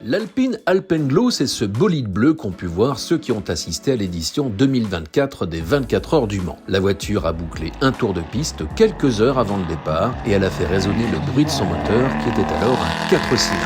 L'Alpine Alpenglow, c'est ce bolide bleu qu'ont pu voir ceux qui ont assisté à l'édition 2024 des 24 heures du Mans. La voiture a bouclé un tour de piste quelques heures avant le départ et elle a fait résonner le bruit de son moteur qui était alors un 4 cylindres.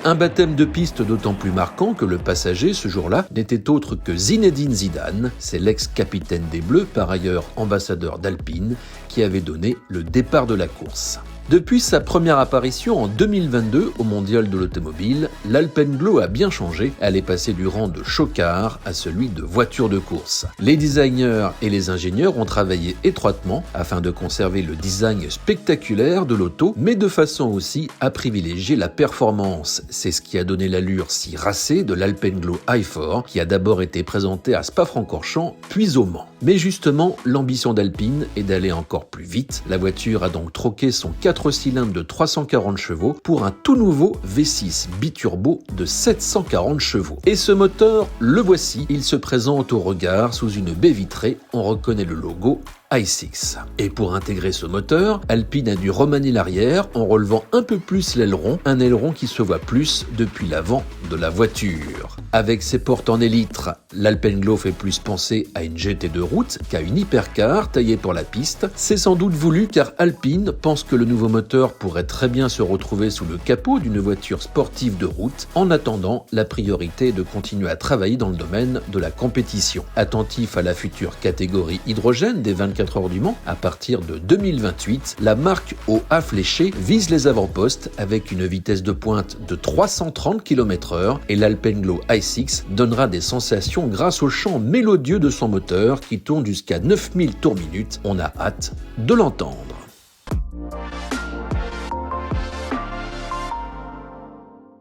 Un baptême de piste d'autant plus marquant que le passager, ce jour-là, n'était autre que Zinedine Zidane, c'est l'ex-capitaine des Bleus, par ailleurs ambassadeur d'Alpine, qui avait donné le départ de la course. Depuis sa première apparition en 2022 au Mondial de l'Automobile, l'Alpenglow a bien changé. Elle est passée du rang de chocard à celui de voiture de course. Les designers et les ingénieurs ont travaillé étroitement afin de conserver le design spectaculaire de l'auto, mais de façon aussi à privilégier la performance. C'est ce qui a donné l'allure si racée de l'Alpenglow i4, qui a d'abord été présenté à Spa-Francorchamps, puis au Mans. Mais justement, l'ambition d'Alpine est d'aller encore plus vite. La voiture a donc troqué son 4 cylindres de 340 chevaux pour un tout nouveau V6 biturbo de 740 chevaux. Et ce moteur, le voici, il se présente au regard sous une baie vitrée, on reconnaît le logo i6. Et pour intégrer ce moteur, Alpine a dû remanier l'arrière en relevant un peu plus l'aileron, un aileron qui se voit plus depuis l'avant de la voiture. Avec ses portes en élytre, l'Alpenglow fait plus penser à une GT de route qu'à une hypercar taillée pour la piste. C'est sans doute voulu car Alpine pense que le nouveau moteur pourrait très bien se retrouver sous le capot d'une voiture sportive de route. En attendant, la priorité est de continuer à travailler dans le domaine de la compétition. Attentif à la future catégorie hydrogène des 24 heures du Mans, à partir de 2028, la marque au A fléché vise les avant-postes avec une vitesse de pointe de 330 km/h et l'Alpenglow i6 donnera des sensations grâce au chant mélodieux de son moteur qui tourne jusqu'à 9000 tours minute. On a hâte de l'entendre.